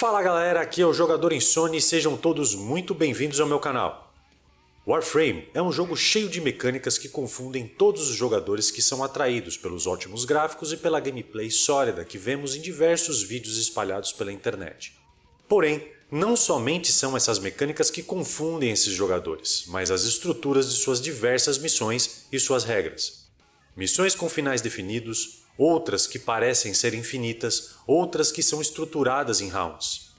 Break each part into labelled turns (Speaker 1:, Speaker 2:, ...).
Speaker 1: Fala galera, aqui é o Jogador Insone e sejam todos muito bem-vindos ao meu canal. Warframe é um jogo cheio de mecânicas que confundem todos os jogadores que são atraídos pelos ótimos gráficos e pela gameplay sólida que vemos em diversos vídeos espalhados pela internet. Porém, não somente são essas mecânicas que confundem esses jogadores, mas as estruturas de suas diversas missões e suas regras. Missões com finais definidos, outras que parecem ser infinitas, outras que são estruturadas em rounds.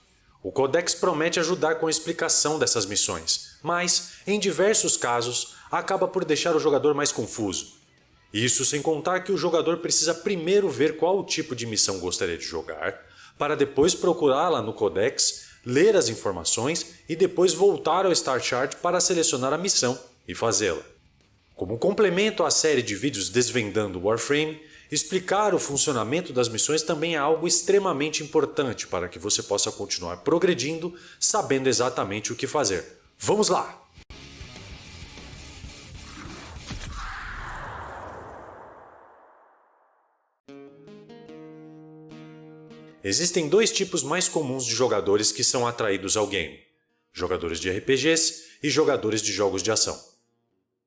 Speaker 1: O Codex promete ajudar com a explicação dessas missões, mas, em diversos casos, acaba por deixar o jogador mais confuso. Isso sem contar que o jogador precisa primeiro ver qual tipo de missão gostaria de jogar, para depois procurá-la no Codex, ler as informações e depois voltar ao Start Chart para selecionar a missão e fazê-la. Como complemento à série de vídeos desvendando Warframe, explicar o funcionamento das missões também é algo extremamente importante para que você possa continuar progredindo sabendo exatamente o que fazer. Vamos lá! Existem dois tipos mais comuns de jogadores que são atraídos ao game: jogadores de RPGs e jogadores de jogos de ação.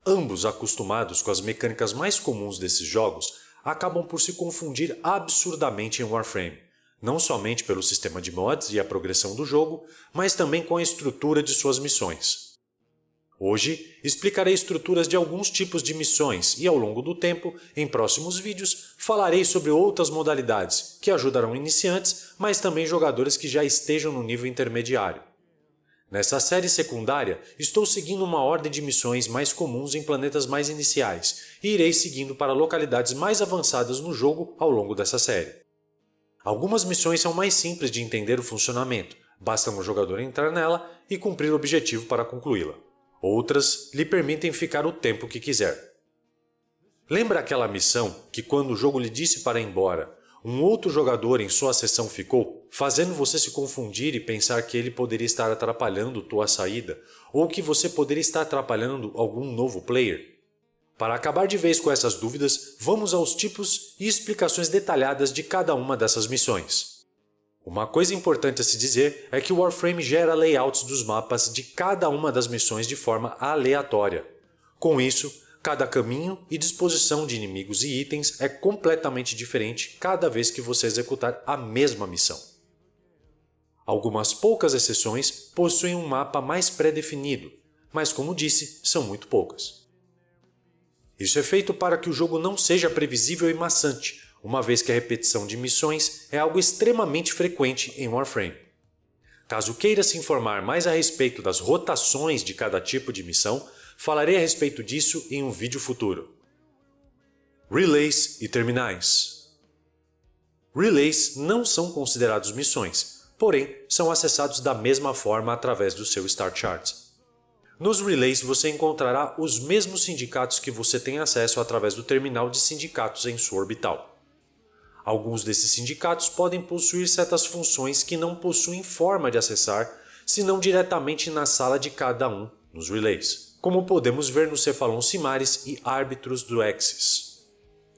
Speaker 1: Ambos, acostumados com as mecânicas mais comuns desses jogos, acabam por se confundir absurdamente em Warframe, não somente pelo sistema de mods e a progressão do jogo, mas também com a estrutura de suas missões. Hoje, explicarei estruturas de alguns tipos de missões e, ao longo do tempo, em próximos vídeos, falarei sobre outras modalidades que ajudarão iniciantes, mas também jogadores que já estejam no nível intermediário. Nessa série secundária, estou seguindo uma ordem de missões mais comuns em planetas mais iniciais e irei seguindo para localidades mais avançadas no jogo ao longo dessa série. Algumas missões são mais simples de entender o funcionamento, basta um jogador entrar nela e cumprir o objetivo para concluí-la. Outras lhe permitem ficar o tempo que quiser. Lembra aquela missão que, quando o jogo lhe disse para ir embora, um outro jogador em sua sessão ficou, fazendo você se confundir e pensar que ele poderia estar atrapalhando tua saída ou que você poderia estar atrapalhando algum novo player? Para acabar de vez com essas dúvidas, vamos aos tipos e explicações detalhadas de cada uma dessas missões. Uma coisa importante a se dizer é que o Warframe gera layouts dos mapas de cada uma das missões de forma aleatória. Com isso, cada caminho e disposição de inimigos e itens é completamente diferente cada vez que você executar a mesma missão. Algumas poucas exceções possuem um mapa mais pré-definido, mas como disse, são muito poucas. Isso é feito para que o jogo não seja previsível e maçante, uma vez que a repetição de missões é algo extremamente frequente em Warframe. Caso queira se informar mais a respeito das rotações de cada tipo de missão, falarei a respeito disso em um vídeo futuro. Relays e terminais. Relays não são considerados missões, porém são acessados da mesma forma através do seu Start Chart. Nos Relays você encontrará os mesmos sindicatos que você tem acesso através do terminal de sindicatos em sua orbital. Alguns desses sindicatos podem possuir certas funções que não possuem forma de acessar, senão diretamente na sala de cada um nos Relays, como podemos ver no Cephalon Simaris e Árbitros do Exis.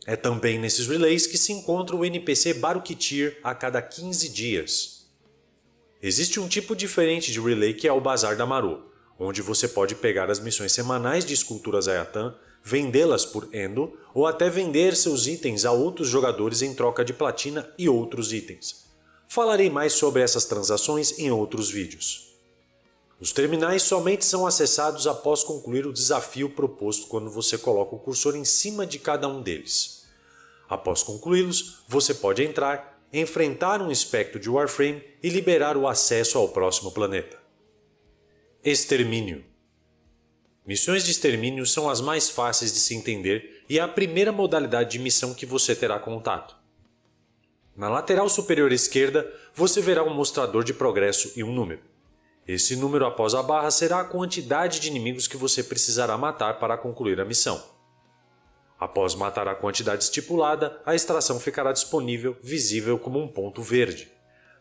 Speaker 1: É também nesses Relays que se encontra o NPC Barukitir a cada 15 dias. Existe um tipo diferente de Relay que é o Bazar da Maru, onde você pode pegar as missões semanais de esculturas Ayatan, vendê-las por Endo ou até vender seus itens a outros jogadores em troca de platina e outros itens. Falarei mais sobre essas transações em outros vídeos. Os terminais somente são acessados após concluir o desafio proposto quando você coloca o cursor em cima de cada um deles. Após concluí-los, você pode entrar, enfrentar um espectro de Warframe e liberar o acesso ao próximo planeta. Extermínio. Missões de extermínio são as mais fáceis de se entender e é a primeira modalidade de missão que você terá contato. Na lateral superior esquerda, você verá um mostrador de progresso e um número. Esse número após a barra será a quantidade de inimigos que você precisará matar para concluir a missão. Após matar a quantidade estipulada, a extração ficará disponível, visível como um ponto verde.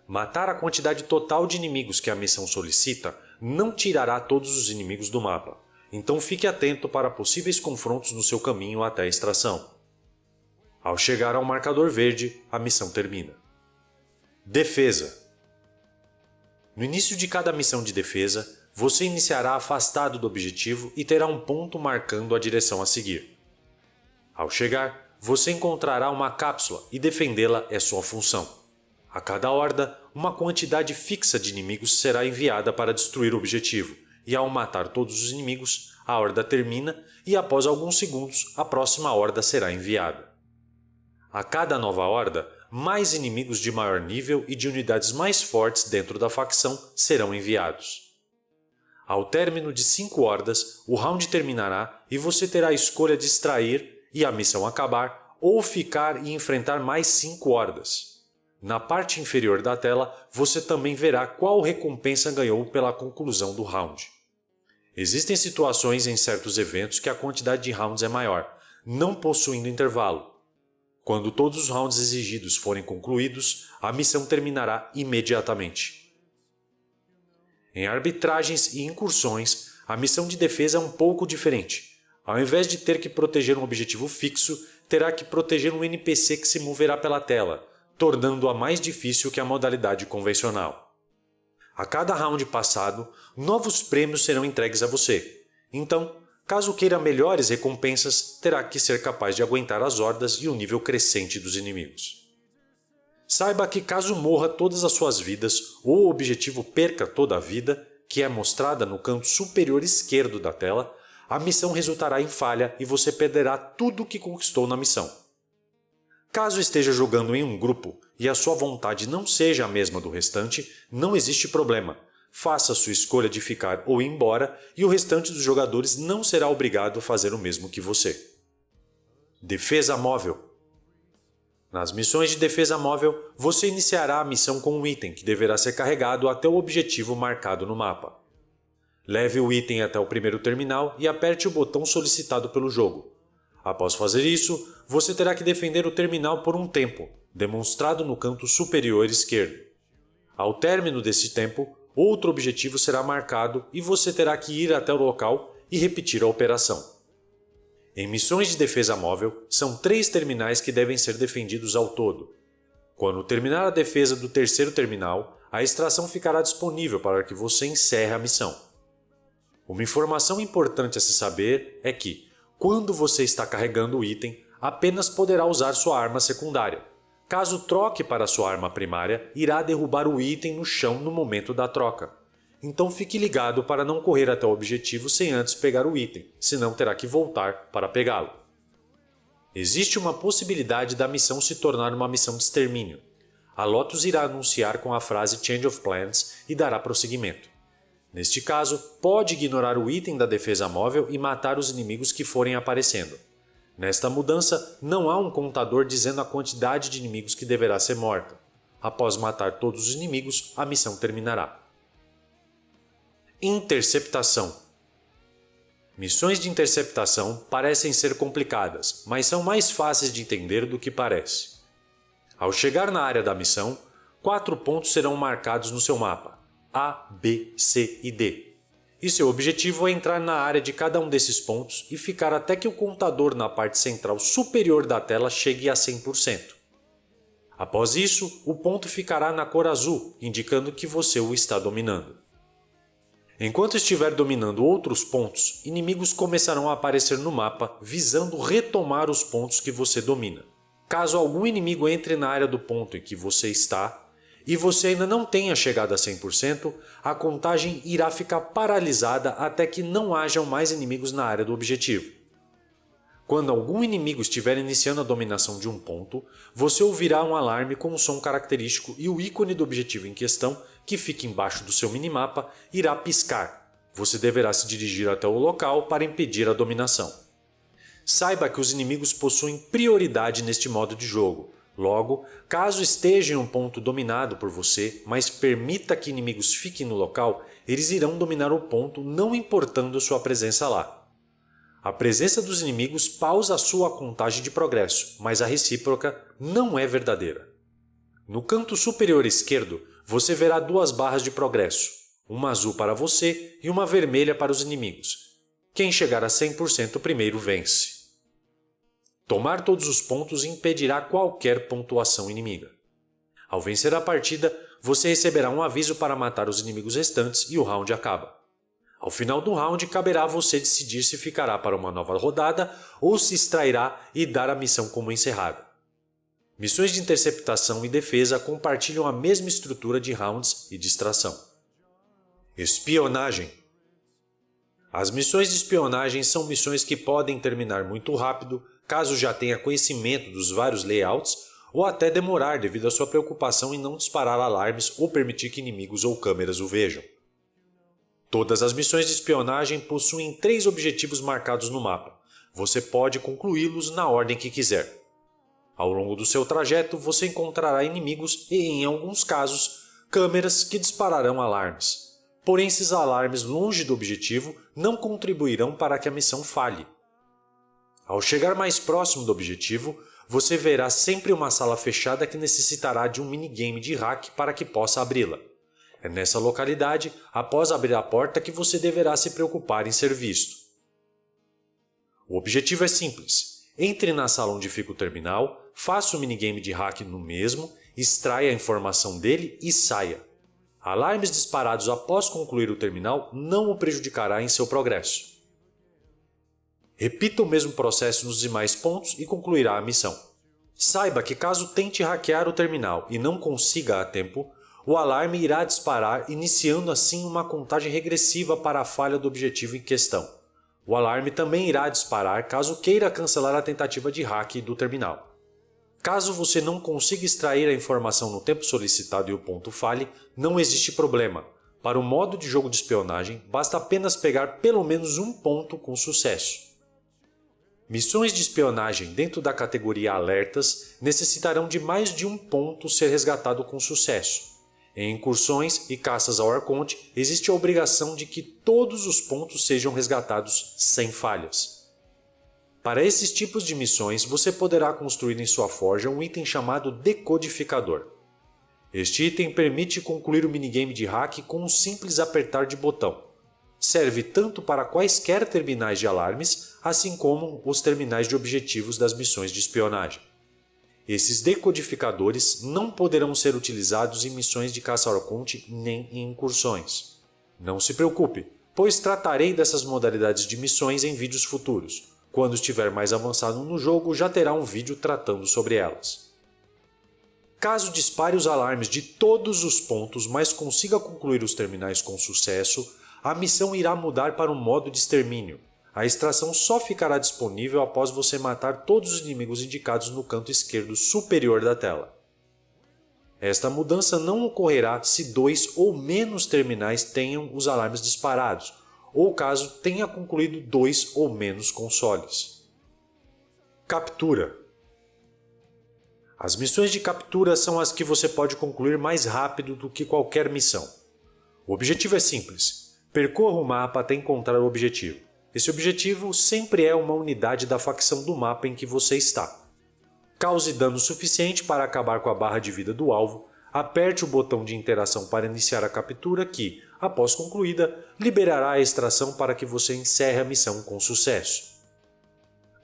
Speaker 1: Matar a quantidade total de inimigos que a missão solicita não tirará todos os inimigos do mapa, então fique atento para possíveis confrontos no seu caminho até a extração. Ao chegar ao marcador verde, a missão termina. Defesa. No início de cada missão de defesa, você iniciará afastado do objetivo e terá um ponto marcando a direção a seguir. Ao chegar, você encontrará uma cápsula e defendê-la é sua função. A cada horda, uma quantidade fixa de inimigos será enviada para destruir o objetivo, e ao matar todos os inimigos, a horda termina e após alguns segundos, a próxima horda será enviada. A cada nova horda, mais inimigos de maior nível e de unidades mais fortes dentro da facção serão enviados. Ao término de 5 hordas, o round terminará e você terá a escolha de extrair e a missão acabar ou ficar e enfrentar mais 5 hordas. Na parte inferior da tela, você também verá qual recompensa ganhou pela conclusão do round. Existem situações em certos eventos que a quantidade de rounds é maior, não possuindo intervalo. Quando todos os rounds exigidos forem concluídos, a missão terminará imediatamente. Em arbitragens e incursões, a missão de defesa é um pouco diferente. Ao invés de ter que proteger um objetivo fixo, terá que proteger um NPC que se moverá pela tela, tornando-a mais difícil que a modalidade convencional. A cada round passado, novos prêmios serão entregues a você. Então, caso queira melhores recompensas, terá que ser capaz de aguentar as hordas e o nível crescente dos inimigos. Saiba que caso morra todas as suas vidas ou o objetivo perca toda a vida, que é mostrada no canto superior esquerdo da tela, a missão resultará em falha e você perderá tudo o que conquistou na missão. Caso esteja jogando em um grupo e a sua vontade não seja a mesma do restante, não existe problema. Faça sua escolha de ficar ou ir embora e o restante dos jogadores não será obrigado a fazer o mesmo que você. Defesa móvel. Nas missões de defesa móvel, você iniciará a missão com um item que deverá ser carregado até o objetivo marcado no mapa. Leve o item até o primeiro terminal e aperte o botão solicitado pelo jogo. Após fazer isso, você terá que defender o terminal por um tempo, demonstrado no canto superior esquerdo. Ao término desse tempo, outro objetivo será marcado e você terá que ir até o local e repetir a operação. Em missões de defesa móvel, são 3 terminais que devem ser defendidos ao todo. Quando terminar a defesa do terceiro terminal, a extração ficará disponível para que você encerre a missão. Uma informação importante a se saber é que, quando você está carregando o item, apenas poderá usar sua arma secundária. Caso troque para sua arma primária, irá derrubar o item no chão no momento da troca. Então fique ligado para não correr até o objetivo sem antes pegar o item, senão terá que voltar para pegá-lo. Existe uma possibilidade da missão se tornar uma missão de extermínio. A Lotus irá anunciar com a frase Change of Plans e dará prosseguimento. Neste caso, pode ignorar o item da defesa móvel e matar os inimigos que forem aparecendo. Nesta mudança, não há um contador dizendo a quantidade de inimigos que deverá ser morta. Após matar todos os inimigos, a missão terminará. Interceptação. Missões de interceptação parecem ser complicadas, mas são mais fáceis de entender do que parece. Ao chegar na área da missão, 4 pontos serão marcados no seu mapa, A, B, C e D. E seu objetivo é entrar na área de cada um desses pontos e ficar até que o contador na parte central superior da tela chegue a 100%. Após isso, o ponto ficará na cor azul, indicando que você o está dominando. Enquanto estiver dominando outros pontos, inimigos começarão a aparecer no mapa, visando retomar os pontos que você domina. Caso algum inimigo entre na área do ponto em que você está, e você ainda não tenha chegado a 100%, a contagem irá ficar paralisada até que não hajam mais inimigos na área do objetivo. Quando algum inimigo estiver iniciando a dominação de um ponto, você ouvirá um alarme com um som característico e o ícone do objetivo em questão, que fica embaixo do seu minimapa, irá piscar. Você deverá se dirigir até o local para impedir a dominação. Saiba que os inimigos possuem prioridade neste modo de jogo. Logo, caso esteja em um ponto dominado por você, mas permita que inimigos fiquem no local, eles irão dominar o ponto não importando sua presença lá. A presença dos inimigos pausa a sua contagem de progresso, mas a recíproca não é verdadeira. No canto superior esquerdo, você verá 2 barras de progresso, uma azul para você e uma vermelha para os inimigos. Quem chegar a 100% primeiro vence. Tomar todos os pontos impedirá qualquer pontuação inimiga. Ao vencer a partida, você receberá um aviso para matar os inimigos restantes e o round acaba. Ao final do round, caberá a você decidir se ficará para uma nova rodada ou se extrairá e dar a missão como encerrada. Missões de interceptação e defesa compartilham a mesma estrutura de rounds e distração. Espionagem. As missões de espionagem são missões que podem terminar muito rápido, caso já tenha conhecimento dos vários layouts, ou até demorar devido à sua preocupação em não disparar alarmes ou permitir que inimigos ou câmeras o vejam. Todas as missões de espionagem possuem 3 objetivos marcados no mapa. Você pode concluí-los na ordem que quiser. Ao longo do seu trajeto, você encontrará inimigos e, em alguns casos, câmeras que dispararão alarmes. Porém, esses alarmes longe do objetivo não contribuirão para que a missão falhe. Ao chegar mais próximo do objetivo, você verá sempre uma sala fechada que necessitará de um minigame de hack para que possa abri-la. É nessa localidade, após abrir a porta, que você deverá se preocupar em ser visto. O objetivo é simples. Entre na sala onde fica o terminal, faça o minigame de hack no mesmo, extraia a informação dele e saia. Alarmes disparados após concluir o terminal não o prejudicará em seu progresso. Repita o mesmo processo nos demais pontos e concluirá a missão. Saiba que caso tente hackear o terminal e não consiga a tempo, o alarme irá disparar, iniciando assim uma contagem regressiva para a falha do objetivo em questão. O alarme também irá disparar caso queira cancelar a tentativa de hack do terminal. Caso você não consiga extrair a informação no tempo solicitado e o ponto falhe, não existe problema. Para o modo de jogo de espionagem, basta apenas pegar pelo menos um ponto com sucesso. Missões de espionagem dentro da categoria Alertas necessitarão de mais de um ponto ser resgatado com sucesso. Em incursões e caças ao arconte, existe a obrigação de que todos os pontos sejam resgatados sem falhas. Para esses tipos de missões, você poderá construir em sua forja um item chamado Decodificador. Este item permite concluir o minigame de hack com um simples apertar de botão. Serve tanto para quaisquer terminais de alarmes, assim como os terminais de objetivos das missões de espionagem. Esses decodificadores não poderão ser utilizados em missões de caça ao arconte nem em incursões. Não se preocupe, pois tratarei dessas modalidades de missões em vídeos futuros. Quando estiver mais avançado no jogo, já terá um vídeo tratando sobre elas. Caso dispare os alarmes de todos os pontos, mas consiga concluir os terminais com sucesso, a missão irá mudar para um modo de extermínio. A extração só ficará disponível após você matar todos os inimigos indicados no canto esquerdo superior da tela. Esta mudança não ocorrerá se 2 ou menos terminais tenham os alarmes disparados, ou caso tenha concluído 2 ou menos consoles. Captura. As missões de captura são as que você pode concluir mais rápido do que qualquer missão. O objetivo é simples. Percorra o mapa até encontrar o objetivo. Esse objetivo sempre é uma unidade da facção do mapa em que você está. Cause dano suficiente para acabar com a barra de vida do alvo, aperte o botão de interação para iniciar a captura que, após concluída, liberará a extração para que você encerre a missão com sucesso.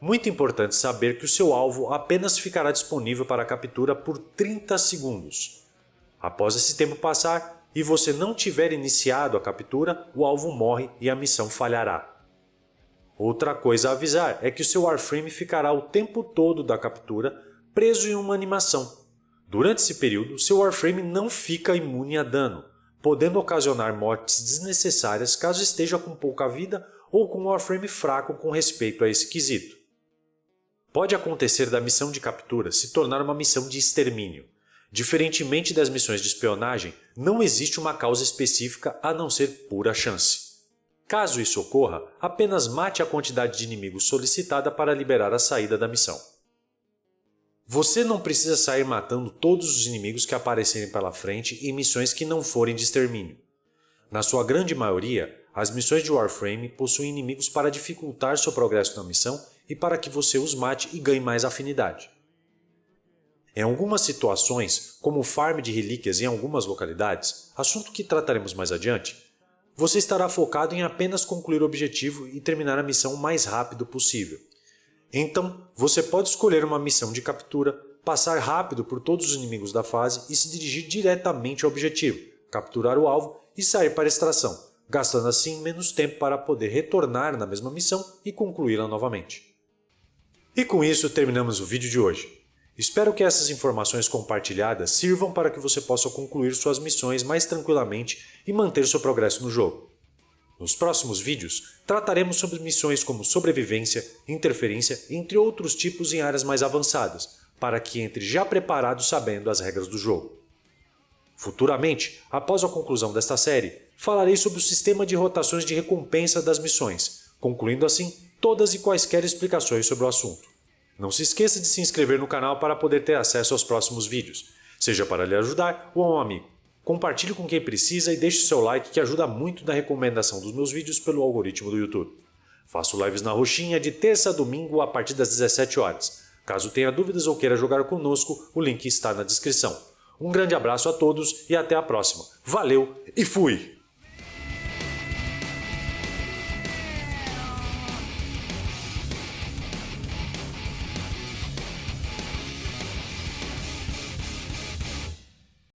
Speaker 1: Muito importante saber que o seu alvo apenas ficará disponível para a captura por 30 segundos. Após esse tempo passar e você não tiver iniciado a captura, o alvo morre e a missão falhará. Outra coisa a avisar é que o seu Warframe ficará o tempo todo da captura preso em uma animação. Durante esse período, seu Warframe não fica imune a dano, podendo ocasionar mortes desnecessárias caso esteja com pouca vida ou com um Warframe fraco com respeito a esse quesito. Pode acontecer da missão de captura se tornar uma missão de extermínio. Diferentemente das missões de espionagem, não existe uma causa específica a não ser pura chance. Caso isso ocorra, apenas mate a quantidade de inimigos solicitada para liberar a saída da missão. Você não precisa sair matando todos os inimigos que aparecerem pela frente em missões que não forem de extermínio. Na sua grande maioria, as missões de Warframe possuem inimigos para dificultar seu progresso na missão e para que você os mate e ganhe mais afinidade. Em algumas situações, como o farm de relíquias em algumas localidades, assunto que trataremos mais adiante, você estará focado em apenas concluir o objetivo e terminar a missão o mais rápido possível. Então, você pode escolher uma missão de captura, passar rápido por todos os inimigos da fase e se dirigir diretamente ao objetivo, capturar o alvo e sair para a extração, gastando assim menos tempo para poder retornar na mesma missão e concluí-la novamente. E com isso terminamos o vídeo de hoje. Espero que essas informações compartilhadas sirvam para que você possa concluir suas missões mais tranquilamente e manter seu progresso no jogo. Nos próximos vídeos, trataremos sobre missões como sobrevivência, interferência, entre outros tipos em áreas mais avançadas, para que entre já preparado sabendo as regras do jogo. Futuramente, após a conclusão desta série, falarei sobre o sistema de rotações de recompensa das missões, concluindo assim todas e quaisquer explicações sobre o assunto. Não se esqueça de se inscrever no canal para poder ter acesso aos próximos vídeos, seja para lhe ajudar ou a um amigo. Compartilhe com quem precisa e deixe seu like que ajuda muito na recomendação dos meus vídeos pelo algoritmo do YouTube. Faço lives na roxinha de terça a domingo a partir das 17 horas. Caso tenha dúvidas ou queira jogar conosco, o link está na descrição. Um grande abraço a todos e até a próxima. Valeu e fui!